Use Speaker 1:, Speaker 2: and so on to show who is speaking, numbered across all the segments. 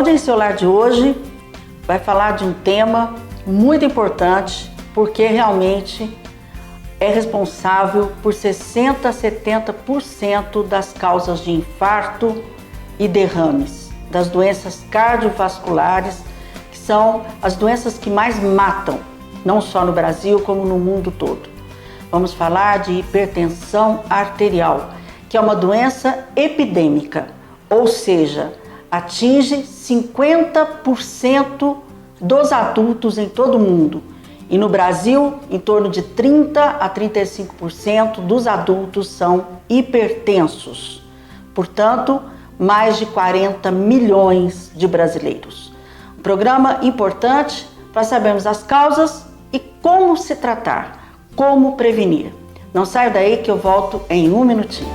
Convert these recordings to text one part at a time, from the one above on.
Speaker 1: Audiência Celular de hoje vai falar de um tema muito importante, porque realmente é responsável por 60% a 70% das causas de infarto e derrames, das doenças cardiovasculares, que são as doenças que mais matam, não só no Brasil, como no mundo todo. Vamos falar de hipertensão arterial, que é uma doença epidêmica, ou seja, atinge 50% dos adultos em todo o mundo. E no Brasil, em torno de 30% a 35% dos adultos são hipertensos. Portanto, mais de 40 milhões de brasileiros. Um programa importante para sabermos as causas e como se tratar, como prevenir. Não saia daí que eu volto em um minutinho.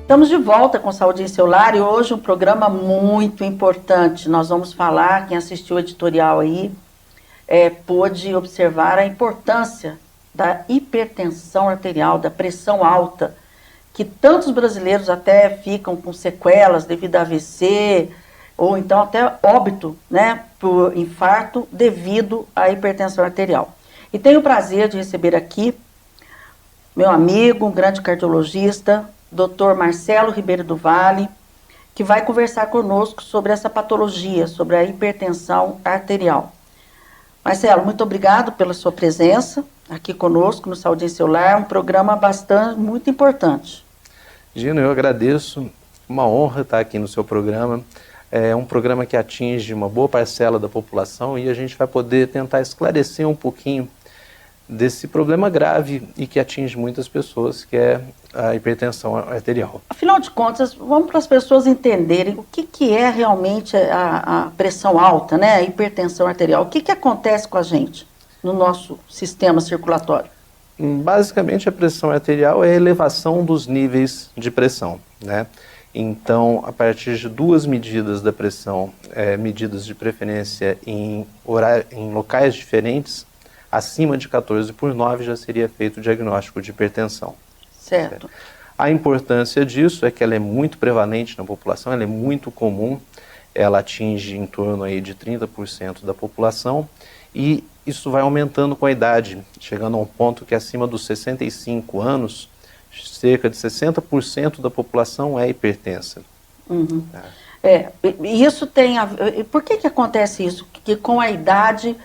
Speaker 1: Estamos de volta com Saúde em Celular e hoje um programa muito importante. Nós vamos falar, quem assistiu o editorial aí, pôde observar a importância da hipertensão arterial, da pressão alta, que tantos brasileiros até ficam com sequelas devido a AVC, ou então até óbito, né, por infarto devido à hipertensão arterial. E tenho o prazer de receber aqui meu amigo, um grande cardiologista, Dr. Marcelo Ribeiro do Vale, que vai conversar conosco sobre essa patologia, sobre a hipertensão arterial. Marcelo, muito obrigado pela sua presença aqui conosco no Saúde em Celular, um programa muito importante.
Speaker 2: Gina, eu agradeço, uma honra estar aqui no seu programa. É um programa que atinge uma boa parcela da população e a gente vai poder tentar esclarecer um pouquinho desse problema grave e que atinge muitas pessoas, que é a hipertensão arterial.
Speaker 1: Afinal de contas, vamos para as pessoas entenderem o que é realmente a pressão alta, né? A hipertensão arterial. O que acontece com a gente no nosso sistema circulatório?
Speaker 2: Basicamente, a pressão arterial é a elevação dos níveis de pressão, né? Então, a partir de duas medidas da pressão, medidas de preferência em locais diferentes, acima de 14/9 já seria feito o diagnóstico de hipertensão.
Speaker 1: Certo.
Speaker 2: A importância disso é que ela é muito prevalente na população, ela é muito comum, ela atinge em torno aí de 30% da população e isso vai aumentando com a idade, chegando a um ponto que acima dos 65 anos, cerca de 60% da população é hipertensa.
Speaker 1: Uhum. Isso tem a ver... Por que acontece isso? Que com a idade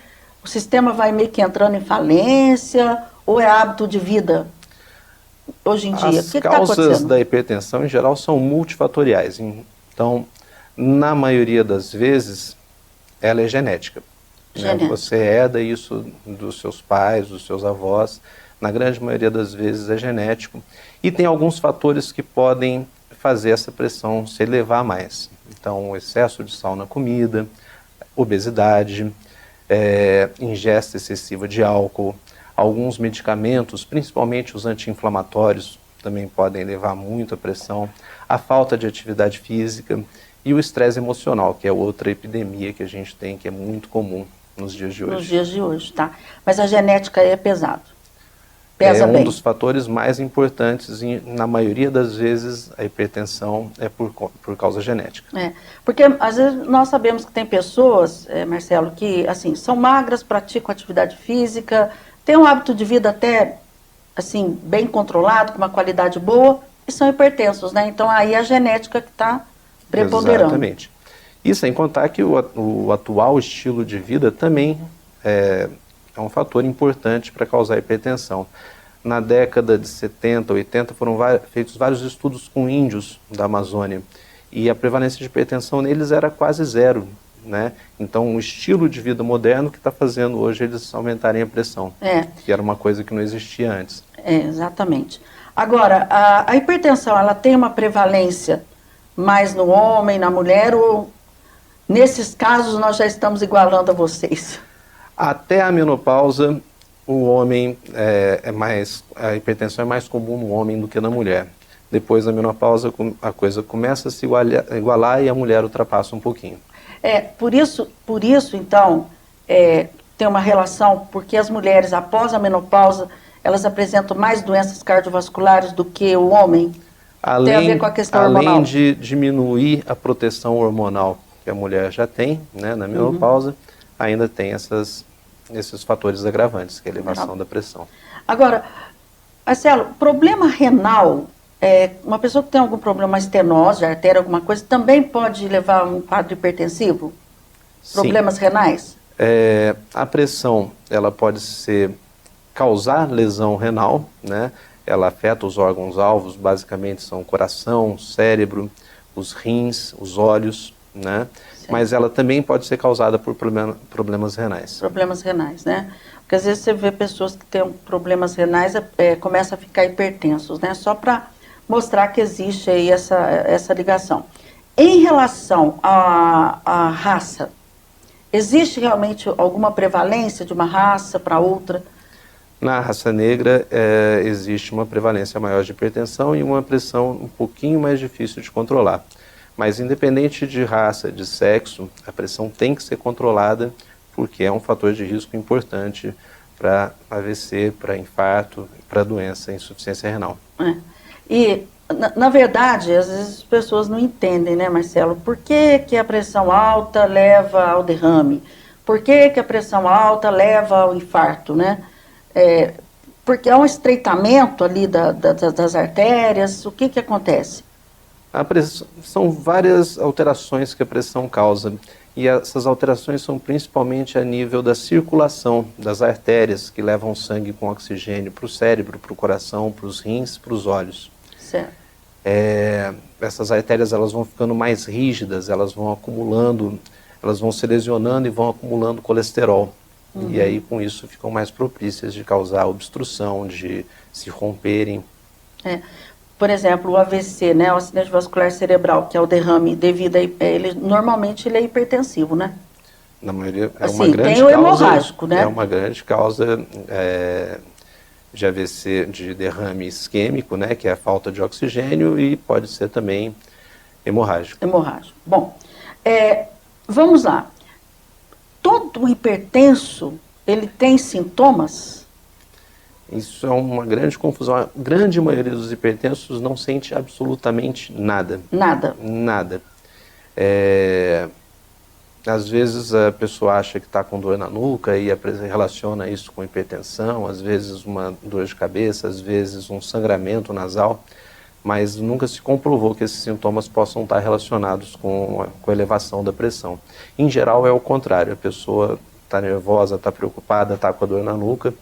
Speaker 1: o sistema vai meio que entrando em falência ou é hábito de vida hoje em dia?
Speaker 2: As causas da hipertensão em geral são multifatoriais. Então, na maioria das vezes, ela é genética. Né? Você herda isso dos seus pais, dos seus avós. Na grande maioria das vezes é genético. E tem alguns fatores que podem fazer essa pressão se elevar mais. Então, o excesso de sal na comida, obesidade, ingesta excessiva de álcool, alguns medicamentos, principalmente os anti-inflamatórios, também podem elevar muito a pressão, a falta de atividade física e o estresse emocional, que é outra epidemia que a gente tem, que é muito comum nos dias de hoje.
Speaker 1: Nos dias de hoje, tá. Mas a genética aí é pesado.
Speaker 2: É um dos fatores mais importantes e, na maioria das vezes, a hipertensão é por causa genética.
Speaker 1: Porque, às vezes, nós sabemos que tem pessoas, Marcelo, que, assim, são magras, praticam atividade física, têm um hábito de vida até, assim, bem controlado, com uma qualidade boa, e são hipertensos, né? Então, aí a genética que está preponderando.
Speaker 2: Exatamente. E sem contar que o atual estilo de vida também é um fator importante para causar hipertensão. Na década de 70, 80, foram feitos vários estudos com índios da Amazônia e a prevalência de hipertensão neles era quase zero, né? Então, o estilo de vida moderno que está fazendo hoje eles aumentarem a pressão, que era uma coisa que não existia antes.
Speaker 1: Exatamente. Agora, a hipertensão, ela tem uma prevalência mais no homem, na mulher, ou nesses casos nós já estamos igualando a vocês?
Speaker 2: Até a menopausa, o homem a hipertensão é mais comum no homem do que na mulher. Depois da menopausa, a coisa começa a se igualar e a mulher ultrapassa um pouquinho.
Speaker 1: Por isso então, tem uma relação, porque as mulheres, após a menopausa, elas apresentam mais doenças cardiovasculares do que o homem? Tem a ver com a questão hormonal?
Speaker 2: Além de diminuir a proteção hormonal que a mulher já tem, né, na menopausa, ainda tem esses fatores agravantes, que é a elevação da pressão.
Speaker 1: Agora, Marcelo, problema renal, uma pessoa que tem algum problema, uma estenose, artéria, alguma coisa, também pode levar a um quadro hipertensivo? Problemas renais?
Speaker 2: A pressão, ela pode causar lesão renal, né? Ela afeta os órgãos-alvos, basicamente são o coração, o cérebro, os rins, os olhos, né? Mas ela também pode ser causada por problemas renais. Problemas renais,
Speaker 1: né? Porque às vezes você vê pessoas que têm problemas renais, começam a ficar hipertensos, né? Só para mostrar que existe aí essa ligação. Em relação à raça, existe realmente alguma prevalência de uma raça para outra?
Speaker 2: Na raça negra, existe uma prevalência maior de hipertensão e uma pressão um pouquinho mais difícil de controlar. Mas independente de raça, de sexo, a pressão tem que ser controlada porque é um fator de risco importante para AVC, para infarto, para doença, insuficiência renal.
Speaker 1: E, na verdade, às vezes as pessoas não entendem, né, Marcelo? Por que a pressão alta leva ao derrame? Por que a pressão alta leva ao infarto, né? Porque há um estreitamento ali das artérias, o que acontece?
Speaker 2: São várias alterações que a pressão causa, e essas alterações são principalmente a nível da circulação das artérias, que levam sangue com oxigênio para o cérebro, para o coração, para os rins, para os olhos.
Speaker 1: Certo.
Speaker 2: Essas artérias, elas vão ficando mais rígidas, elas vão acumulando, elas vão se lesionando e vão acumulando colesterol. E aí, com isso, ficam mais propícias de causar obstrução, de se romperem.
Speaker 1: Por exemplo, o AVC, né, o acidente vascular cerebral, que é o derrame devido a normalmente ele é hipertensivo, né?
Speaker 2: Na maioria é
Speaker 1: assim,
Speaker 2: uma grande
Speaker 1: tem o hemorrágico, né?
Speaker 2: É uma grande causa de AVC, de derrame isquêmico, né, que é a falta de oxigênio, e pode ser também hemorrágico.
Speaker 1: Hemorrágico. Bom, vamos lá. Todo hipertenso, ele tem sintomas?
Speaker 2: Isso é uma grande confusão. A grande maioria dos hipertensos não sente absolutamente nada.
Speaker 1: Nada?
Speaker 2: Nada. Às vezes a pessoa acha que está com dor na nuca e relaciona isso com hipertensão, às vezes uma dor de cabeça, às vezes um sangramento nasal, mas nunca se comprovou que esses sintomas possam estar relacionados com a elevação da pressão. Em geral é o contrário, a pessoa está nervosa, está preocupada, está com a dor na nuca,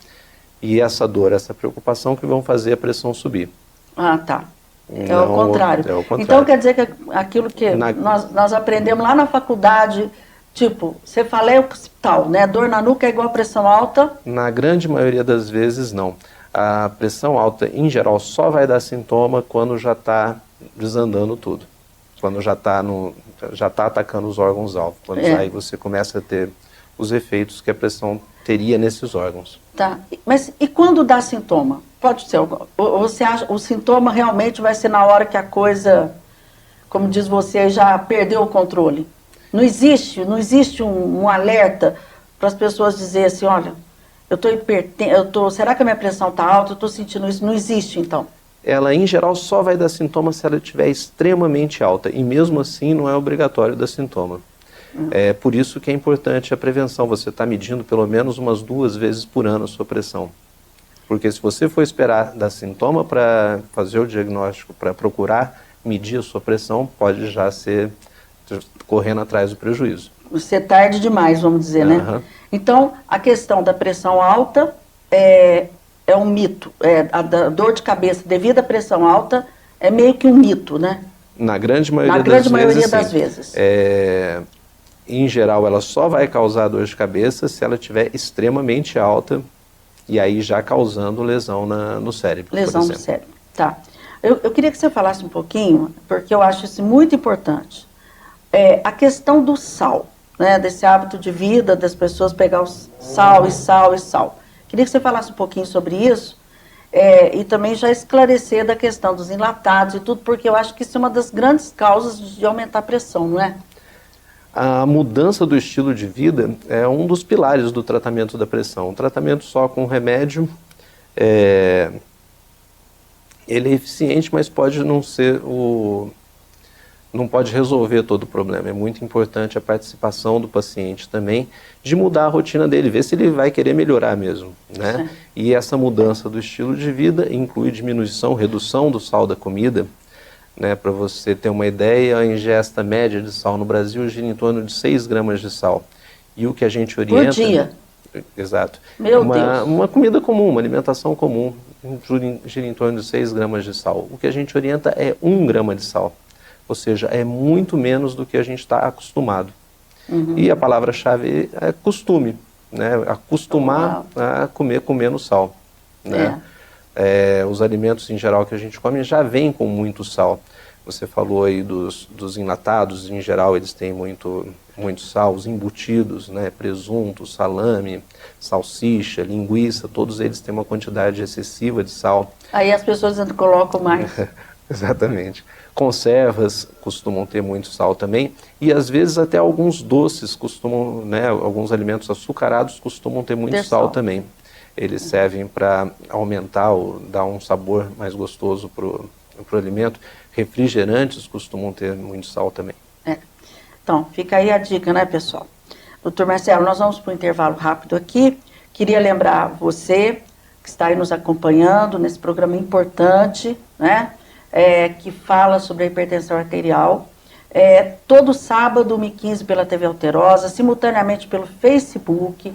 Speaker 2: e essa dor, essa preocupação que vão fazer a pressão subir.
Speaker 1: Ah, tá. É o contrário. Então quer dizer que aquilo que nós aprendemos lá na faculdade, tipo, cefaleia occipital, né? Dor na nuca é igual a pressão alta?
Speaker 2: Na grande maioria das vezes, não. A pressão alta, em geral, só vai dar sintoma quando já está desandando tudo. Quando já está atacando os órgãos-alvo. Quando aí você começa a ter os efeitos que a pressão teria nesses órgãos.
Speaker 1: Tá. Mas e quando dá sintoma? Pode ser. Ou você acha o sintoma realmente vai ser na hora que a coisa, como diz você, já perdeu o controle? Não existe um alerta para as pessoas dizerem assim, olha, será que a minha pressão está alta? Eu estou sentindo isso. Não existe, então?
Speaker 2: Ela, em geral, só vai dar sintoma se ela estiver extremamente alta. E mesmo assim, não é obrigatório dar sintoma. É por isso que é importante a prevenção. Você está medindo pelo menos umas 2 vezes por ano a sua pressão. Porque se você for esperar dar sintoma para fazer o diagnóstico, para procurar medir a sua pressão, pode já ser correndo atrás do prejuízo.
Speaker 1: Você tarde demais, vamos dizer, né? Então, a questão da pressão alta é um mito. A dor de cabeça devido à pressão alta é meio que um mito, né?
Speaker 2: Na grande maioria das vezes. Em geral, ela só vai causar dor de cabeça se ela estiver extremamente alta e aí já causando lesão no cérebro.
Speaker 1: Lesão no cérebro, tá. Eu queria que você falasse um pouquinho, porque eu acho isso muito importante. A questão do sal, né, desse hábito de vida das pessoas pegar o sal e sal e sal. Queria que você falasse um pouquinho sobre isso e também já esclarecer da questão dos enlatados e tudo, porque eu acho que isso é uma das grandes causas de aumentar a pressão, não é?
Speaker 2: A mudança do estilo de vida é um dos pilares do tratamento da pressão. O tratamento só com remédio ele é eficiente, mas pode não ser não pode resolver todo o problema. É muito importante a participação do paciente também, de mudar a rotina dele, ver se ele vai querer melhorar mesmo, né? E essa mudança do estilo de vida inclui redução do sal da comida, né? Para você ter uma ideia, a ingesta média de sal no Brasil gira em torno de 6 gramas de sal. E o que a gente orienta...
Speaker 1: Por dia?
Speaker 2: Exato.
Speaker 1: Meu Deus.
Speaker 2: Uma comida comum, uma alimentação comum, gira em torno de 6 gramas de sal. O que a gente orienta é 1 grama de sal. Ou seja, é muito menos do que a gente está acostumado. E a palavra-chave é costume, né? Acostumar a comer com menos sal, né? Os alimentos em geral que a gente come já vêm com muito sal. Você falou aí dos enlatados, em geral eles têm muito sal, os embutidos, né? Presunto, salame, salsicha, linguiça, todos eles têm uma quantidade excessiva de sal.
Speaker 1: Aí as pessoas colocam mais.
Speaker 2: Exatamente. Conservas costumam ter muito sal também, e às vezes até alguns doces costumam, né, alguns alimentos açucarados costumam ter muito sal também. Eles servem para aumentar, dar um sabor mais gostoso para o alimento. Refrigerantes costumam ter muito sal também.
Speaker 1: Então, fica aí a dica, né, pessoal? Doutor Marcelo, nós vamos para um intervalo rápido aqui. Queria lembrar você que está aí nos acompanhando nesse programa importante, né? Que fala sobre a hipertensão arterial, todo sábado, 1h15 pela TV Alterosa, simultaneamente pelo Facebook,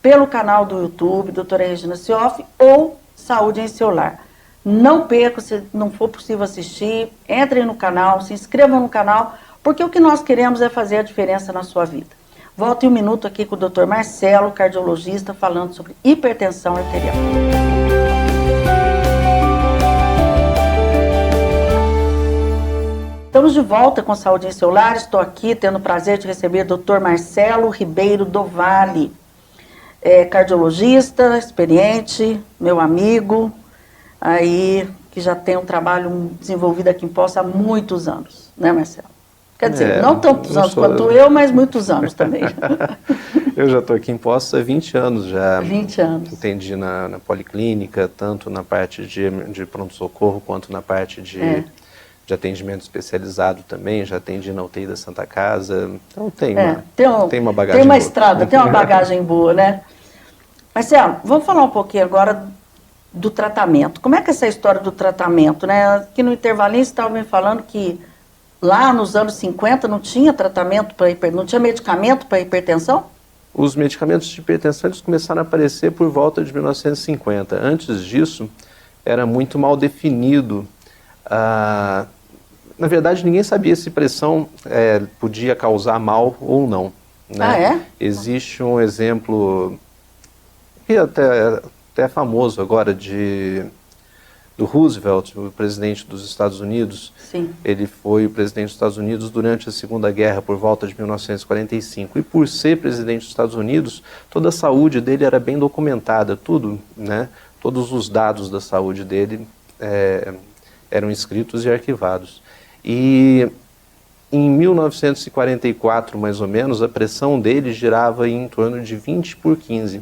Speaker 1: pelo canal do YouTube, doutora Regina Cioff, ou Saúde em Seu Lar. Não perca, se não for possível assistir, entrem no canal, se inscrevam no canal, porque o que nós queremos é fazer a diferença na sua vida. Volto em um minuto aqui com o doutor Marcelo, cardiologista, falando sobre hipertensão arterial. Estamos de volta com Saúde em Seu Lar. Estou aqui tendo o prazer de receber o Dr. Marcelo Ribeiro do Vale, cardiologista, experiente, meu amigo, aí que já tem um trabalho desenvolvido aqui em Poços há muitos anos, né, Marcelo? Quer dizer, não tantos anos quanto eu, mas muitos anos também.
Speaker 2: Eu já estou aqui em Poços há 20 anos já.
Speaker 1: 20 anos.
Speaker 2: Atendi na policlínica, tanto na parte de pronto-socorro quanto na parte de atendimento especializado também, já atendi na UTI da Santa Casa, então tem uma bagagem boa. Tem uma
Speaker 1: estrada, tem uma bagagem boa, né? Marcelo, vamos falar um pouquinho agora do tratamento. Como é que é essa história do tratamento, né? Aqui no intervalinho você estava me falando que lá nos anos 50 não tinha tratamento não tinha medicamento para hipertensão?
Speaker 2: Os medicamentos de hipertensão eles começaram a aparecer por volta de 1950. Antes disso, era muito mal definido. Na verdade, ninguém sabia se pressão podia causar mal ou não, né? Existe um exemplo que até é famoso agora do Roosevelt, o presidente dos Estados Unidos.
Speaker 1: Sim.
Speaker 2: Ele foi o presidente dos Estados Unidos durante a Segunda Guerra, por volta de 1945. E por ser presidente dos Estados Unidos, toda a saúde dele era bem documentada, tudo, né? Todos os dados da saúde dele eram escritos e arquivados. E em 1944, mais ou menos, a pressão dele girava em torno de 20/15.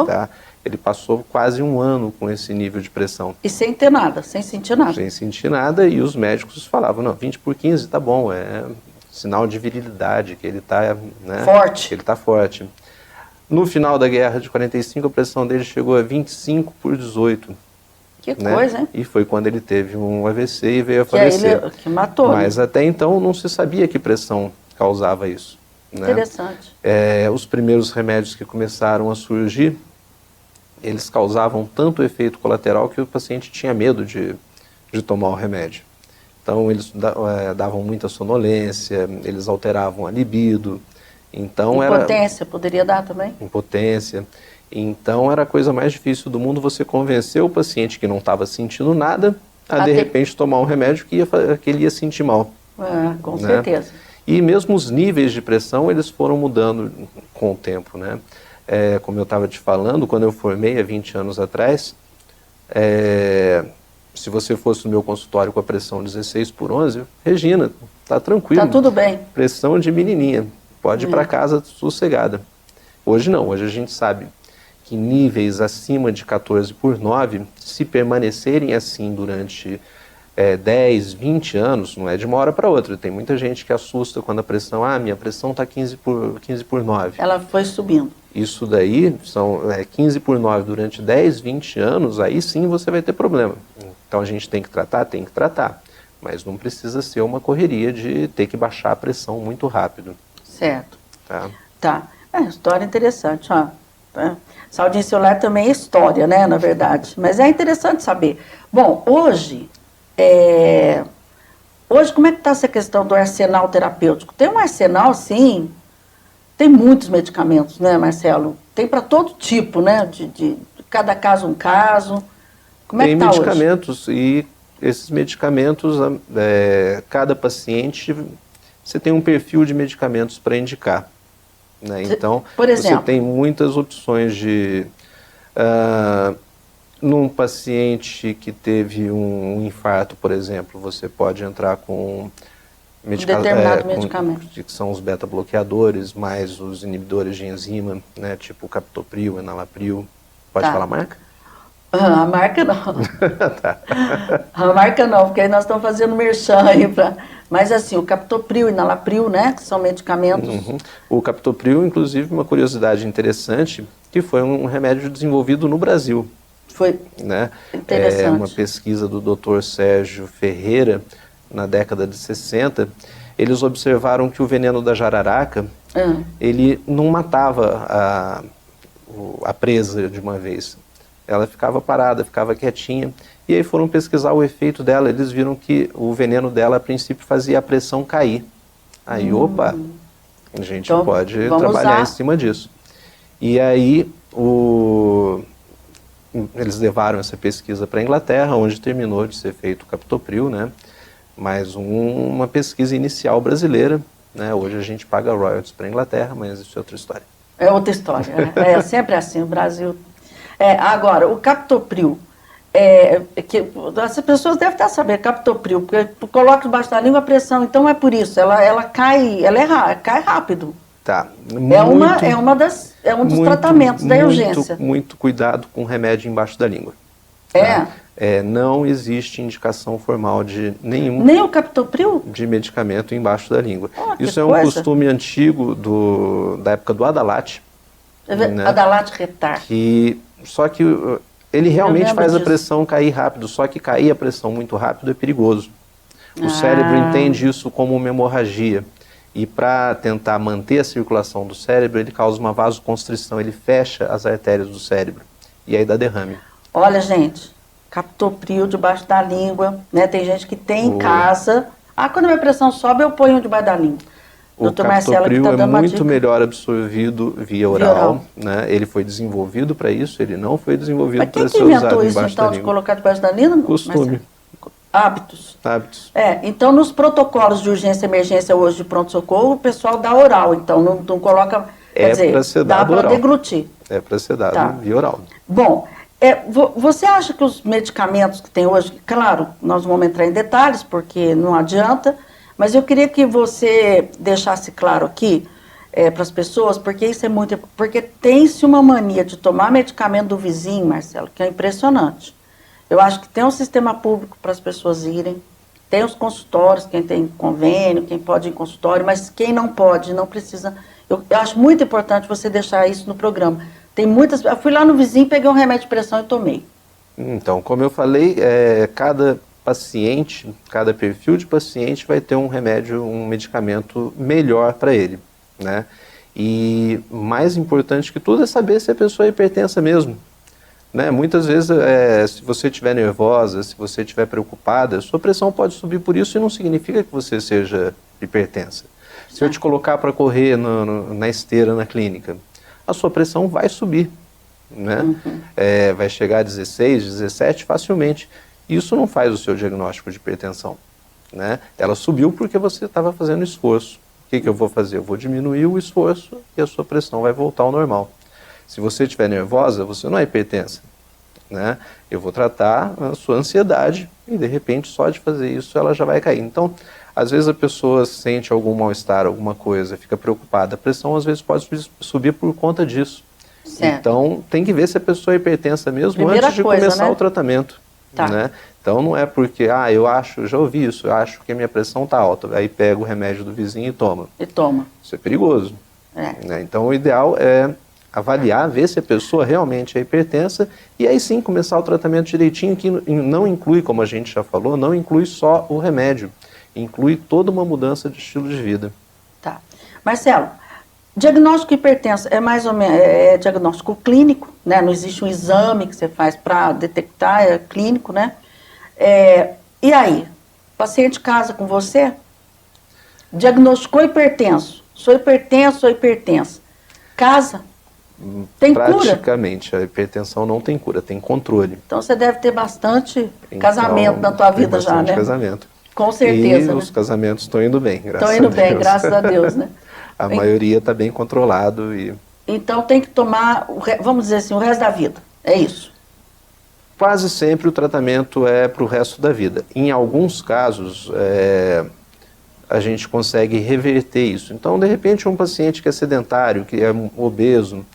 Speaker 2: Tá? Ele passou quase um ano com esse nível de pressão.
Speaker 1: E sem ter nada, sem sentir nada.
Speaker 2: Sem sentir nada, e os médicos falavam, não, 20/15 tá bom, é sinal de virilidade, que ele está
Speaker 1: forte.
Speaker 2: Que ele está forte. No final da guerra de 45, a pressão dele chegou a 25/18.
Speaker 1: Que coisa, hein?
Speaker 2: E foi quando ele teve um AVC e veio a falecer.
Speaker 1: Que matou.
Speaker 2: Mas até então não se sabia que pressão causava isso. Né?
Speaker 1: Interessante.
Speaker 2: Os primeiros remédios que começaram a surgir, eles causavam tanto efeito colateral que o paciente tinha medo de tomar o remédio. Então eles davam muita sonolência, eles alteravam a libido. Então,
Speaker 1: impotência poderia dar também?
Speaker 2: Impotência. Então era a coisa mais difícil do mundo você convencer o paciente que não estava sentindo nada a de repente tomar um remédio que ele ia sentir mal.
Speaker 1: Com certeza.
Speaker 2: E mesmo os níveis de pressão eles foram mudando com o tempo, né? Como eu estava te falando, quando eu formei há 20 anos atrás, se você fosse no meu consultório com a pressão 16/11, Regina, tá tranquilo.
Speaker 1: Tá tudo bem.
Speaker 2: Pressão de menininha, pode ir para casa sossegada. Hoje não, hoje a gente sabe que níveis acima de 14/9, se permanecerem assim durante 10, 20 anos, não é de uma hora para outra. Tem muita gente que assusta quando a pressão, minha pressão está 15/9.
Speaker 1: Ela foi subindo.
Speaker 2: Isso daí, são 15/9 durante 10, 20 anos, aí sim você vai ter problema. Então a gente tem que tratar, mas não precisa ser uma correria de ter que baixar a pressão muito rápido.
Speaker 1: Certo.
Speaker 2: Tá.
Speaker 1: História interessante, ó. Saúde celular também é história, né, na verdade. Mas é interessante saber. Bom, hoje como é que está essa questão do arsenal terapêutico? Tem um arsenal, sim, tem muitos medicamentos, né, Marcelo? Tem para todo tipo, né, de cada caso um caso. Como é que está hoje?
Speaker 2: Tem medicamentos e esses medicamentos, cada paciente, você tem um perfil de medicamentos para indicar. Né? Então,
Speaker 1: por exemplo,
Speaker 2: você tem muitas opções de... num paciente que teve um infarto, por exemplo, você pode entrar com
Speaker 1: determinado medicamento,
Speaker 2: que são os beta-bloqueadores, mais os inibidores de enzima, né, tipo captopril, enalapril. Pode falar a marca?
Speaker 1: A marca não.
Speaker 2: Tá.
Speaker 1: A marca não, porque aí nós estamos fazendo merchan aí para... Mas assim, o captopril e enalapril, né, que são medicamentos...
Speaker 2: O captopril, inclusive, uma curiosidade interessante, que foi um remédio desenvolvido no Brasil.
Speaker 1: Foi,
Speaker 2: né?
Speaker 1: Interessante.
Speaker 2: Uma pesquisa do Dr. Sérgio Ferreira, na década de 60, eles observaram que o veneno da jararaca, ele não matava a presa de uma vez. Ela ficava parada, ficava quietinha, e aí foram pesquisar o efeito dela, eles viram que o veneno dela, a princípio, fazia a pressão cair. Aí, opa, a gente então, pode trabalhar em cima disso. E aí, eles levaram essa pesquisa para a Inglaterra, onde terminou de ser feito o captopril, né? Mais uma pesquisa inicial brasileira, né? Hoje a gente paga royalties para a Inglaterra, mas isso é outra história.
Speaker 1: É outra história, né? É sempre assim, o Brasil... agora, o captopril, que as pessoas devem estar sabendo, captopril, porque coloca debaixo da língua a pressão, então é por isso, ela cai, cai rápido.
Speaker 2: Tá.
Speaker 1: É um dos tratamentos da urgência.
Speaker 2: Muito cuidado com remédio embaixo da língua. Tá? Não existe indicação formal de nenhum...
Speaker 1: Nem o captopril?
Speaker 2: De medicamento embaixo da língua. Isso é um costume antigo da época do Adalat.
Speaker 1: Né? Adalat Retard.
Speaker 2: Só que ele realmente faz a pressão cair rápido, só que cair a pressão muito rápido é perigoso. O cérebro entende isso como uma hemorragia. E para tentar manter a circulação do cérebro, ele causa uma vasoconstrição, ele fecha as artérias do cérebro. E aí dá derrame.
Speaker 1: Olha, gente, captopril debaixo da língua, né? Tem gente que tem em casa. Quando a minha pressão sobe, eu ponho debaixo da língua.
Speaker 2: O captopril é muito melhor absorvido via oral. Né? Ele foi desenvolvido para isso, ele não foi desenvolvido para ser usado embaixo da língua. Mas quem inventou isso, então, de
Speaker 1: colocar debaixo da língua?
Speaker 2: Costume.
Speaker 1: Hábitos. Então, nos protocolos de urgência e emergência hoje de pronto-socorro, o pessoal dá oral, então não coloca...
Speaker 2: para ser dado oral.
Speaker 1: Dá para deglutir.
Speaker 2: É para ser dado via oral.
Speaker 1: Bom, você acha que os medicamentos que tem hoje, claro, nós vamos entrar em detalhes, porque não adianta, mas eu queria que você deixasse claro aqui para as pessoas, porque isso é muito... Porque tem-se uma mania de tomar medicamento do vizinho, Marcelo, que é impressionante. Eu acho que tem um sistema público para as pessoas irem, tem os consultórios, quem tem convênio, quem pode ir em consultório, mas quem não pode, não precisa. Eu acho muito importante você deixar isso no programa. Tem muitas... Eu fui lá no vizinho, peguei um remédio de pressão e tomei.
Speaker 2: Então, como eu falei, cada paciente, cada perfil de paciente vai ter um remédio, um medicamento melhor para ele, né? E mais importante que tudo é saber se a pessoa é hipertensa mesmo. Né? Muitas vezes, se você estiver nervosa, se você estiver preocupada, sua pressão pode subir por isso e não significa que você seja hipertensa. Se eu te colocar para correr na esteira na clínica, a sua pressão vai subir. Né? Vai chegar a 16, 17 facilmente. Isso não faz o seu diagnóstico de hipertensão. Né? Ela subiu porque você estava fazendo esforço. O que eu vou fazer? Eu vou diminuir o esforço e a sua pressão vai voltar ao normal. Se você estiver nervosa, você não é hipertensa. Né? Eu vou tratar a sua ansiedade e, de repente, só de fazer isso, ela já vai cair. Então, às vezes a pessoa sente algum mal-estar, alguma coisa, fica preocupada. A pressão, às vezes, pode subir por conta disso.
Speaker 1: Certo.
Speaker 2: Então, tem que ver se a pessoa é hipertensa mesmo
Speaker 1: Primeira
Speaker 2: antes de
Speaker 1: coisa,
Speaker 2: começar
Speaker 1: né?
Speaker 2: o tratamento.
Speaker 1: Tá.
Speaker 2: Né? Então, não é porque, eu acho, já ouvi isso, eu acho que a minha pressão está alta, aí pega o remédio do vizinho e toma.
Speaker 1: E toma.
Speaker 2: Isso é perigoso.
Speaker 1: É.
Speaker 2: Né? Então, o ideal é avaliar, ver se a pessoa realmente é hipertensa e aí sim começar o tratamento direitinho, que não inclui, como a gente já falou, não inclui só o remédio, inclui toda uma mudança de estilo de vida.
Speaker 1: Tá. Marcelo, diagnóstico hipertenso é mais ou menos diagnóstico clínico, né? Não existe um exame que você faz para detectar, é clínico, né? E aí, o paciente casa com você, diagnosticou hipertenso, sou hipertenso ou hipertensa, casa, tem cura?
Speaker 2: Praticamente, a hipertensão não tem cura, tem controle.
Speaker 1: Então você deve ter bastante casamento na tua vida já, né?
Speaker 2: Casamento.
Speaker 1: Com certeza,
Speaker 2: E
Speaker 1: né?
Speaker 2: os casamentos estão indo bem, graças a Deus.
Speaker 1: Estão indo bem, graças a Deus, né?
Speaker 2: A maioria está bem controlado e...
Speaker 1: Então tem que tomar, vamos dizer assim, o resto da vida, é isso?
Speaker 2: Quase sempre o tratamento é para o resto da vida. Em alguns casos, a gente consegue reverter isso. Então, de repente, um paciente que é sedentário, que é obeso,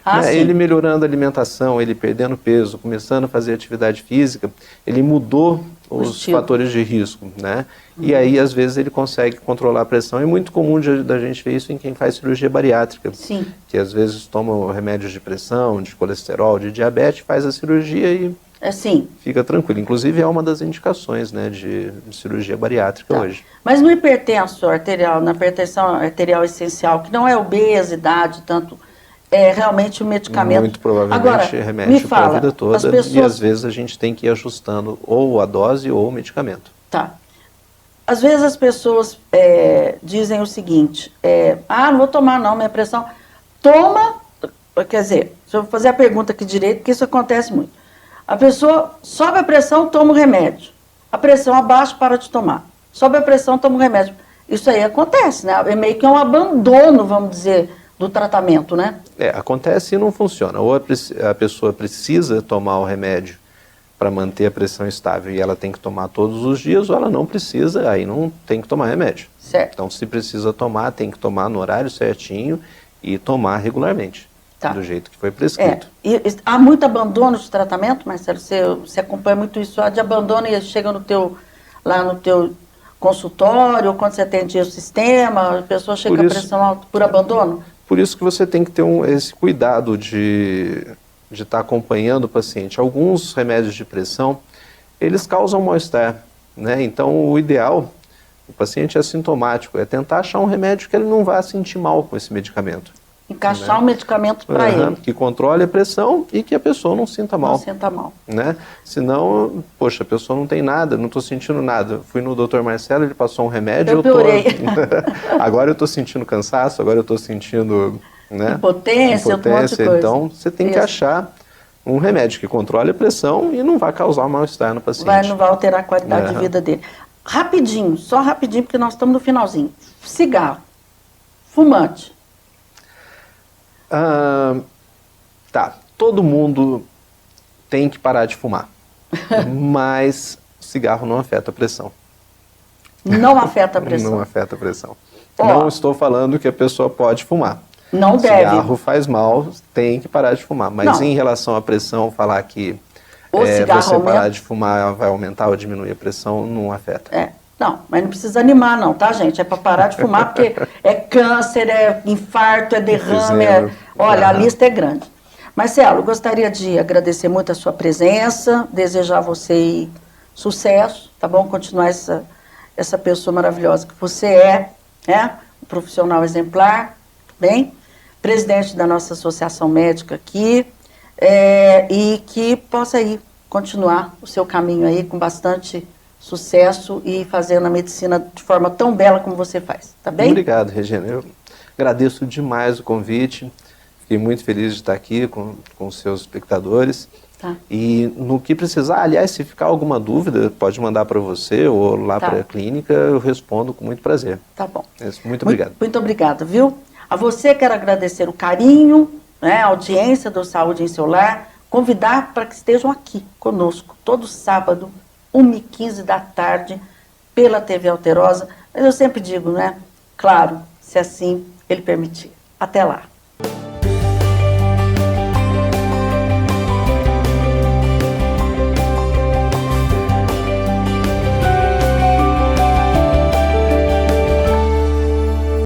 Speaker 2: né, ele melhorando a alimentação, ele perdendo peso, começando a fazer atividade física, ele mudou os fatores de risco, né? E aí, às vezes, ele consegue controlar a pressão. É muito comum da gente ver isso em quem faz cirurgia bariátrica.
Speaker 1: Sim.
Speaker 2: Que às vezes toma remédios de pressão, de colesterol, de diabetes, faz a cirurgia e fica tranquilo. Inclusive, é uma das indicações, né, de cirurgia bariátrica hoje.
Speaker 1: Mas no hipertenso arterial, na hipertensão arterial essencial, que não é obesidade, tanto... É realmente o medicamento.
Speaker 2: Muito provavelmente
Speaker 1: agora,
Speaker 2: remédio para a vida toda.
Speaker 1: pessoas...
Speaker 2: E às vezes a gente tem que ir ajustando ou a dose ou o medicamento.
Speaker 1: Tá. Às vezes as pessoas dizem o seguinte, não vou tomar não, minha pressão... Toma, quer dizer, deixa eu fazer a pergunta aqui direito, porque isso acontece muito. A pessoa sobe a pressão, toma o remédio. A pressão abaixo, para de tomar. Sobe a pressão, toma o remédio. Isso aí acontece, né? É meio que um abandono, vamos dizer, do tratamento, né?
Speaker 2: Acontece e não funciona. Ou a pessoa precisa tomar o remédio para manter a pressão estável e ela tem que tomar todos os dias, ou ela não precisa, aí não tem que tomar remédio.
Speaker 1: Certo.
Speaker 2: Então, se precisa tomar, tem que tomar no horário certinho e tomar regularmente, do jeito que foi prescrito.
Speaker 1: E há muito abandono de tratamento, Marcelo? Você acompanha muito isso de abandono e chega lá no teu consultório, ou quando você atende o sistema, a pessoa chega com a pressão alta por abandono?
Speaker 2: Por isso que você tem que ter esse cuidado de estar acompanhando o paciente. Alguns remédios de pressão, eles causam mal-estar, né? Então, o ideal, o paciente é assintomático, é tentar achar um remédio que ele não vá sentir mal com esse medicamento.
Speaker 1: Encaixar um medicamento para ele.
Speaker 2: Que controle a pressão e que a pessoa não sinta mal.
Speaker 1: Não sinta mal.
Speaker 2: Né? Senão, poxa, a pessoa não tem nada, não estou sentindo nada. Fui no Dr. Marcelo, ele passou um remédio.
Speaker 1: Eu piorei.
Speaker 2: Agora eu estou sentindo cansaço, agora eu estou sentindo... Né?
Speaker 1: Impotência, um monte de coisa.
Speaker 2: Então, você tem que achar um remédio que controle a pressão e não vai causar mal-estar no paciente.
Speaker 1: Não vai alterar a qualidade de vida dele. Rapidinho, só rapidinho, porque nós estamos no finalzinho. Cigarro. Fumante.
Speaker 2: Todo mundo tem que parar de fumar, mas cigarro não afeta a pressão.
Speaker 1: Não afeta a pressão?
Speaker 2: Não afeta a pressão. Não estou falando que a pessoa pode fumar.
Speaker 1: Não deve.
Speaker 2: Cigarro faz mal, tem que parar de fumar. Mas em relação à pressão, falar que você parar de fumar vai aumentar ou diminuir a pressão, não afeta.
Speaker 1: Não, mas não precisa animar não, tá, gente? É para parar de fumar, porque é câncer, é infarto, é derrame, olha, a lista é grande. Marcelo, gostaria de agradecer muito a sua presença, desejar a você sucesso, tá bom? Continuar essa pessoa maravilhosa que você né? Um profissional exemplar, bem? Presidente da nossa associação médica aqui, e que possa aí continuar o seu caminho aí com bastante sucesso e fazendo a medicina de forma tão bela como você faz, tá bem?
Speaker 2: Obrigado, Regina. Eu agradeço demais o convite. Fiquei muito feliz de estar aqui com os seus espectadores.
Speaker 1: Tá.
Speaker 2: E no que precisar, aliás, se ficar alguma dúvida, pode mandar para você ou lá para a clínica, eu respondo com muito prazer.
Speaker 1: Tá bom.
Speaker 2: Muito obrigado.
Speaker 1: Muito obrigada, viu? A você quero agradecer o carinho, né, a audiência do Saúde em Seu Lar, convidar para que estejam aqui conosco todo sábado, 1h15 da tarde, pela TV Alterosa. Mas eu sempre digo, né? Claro, se assim ele permitir. Até lá.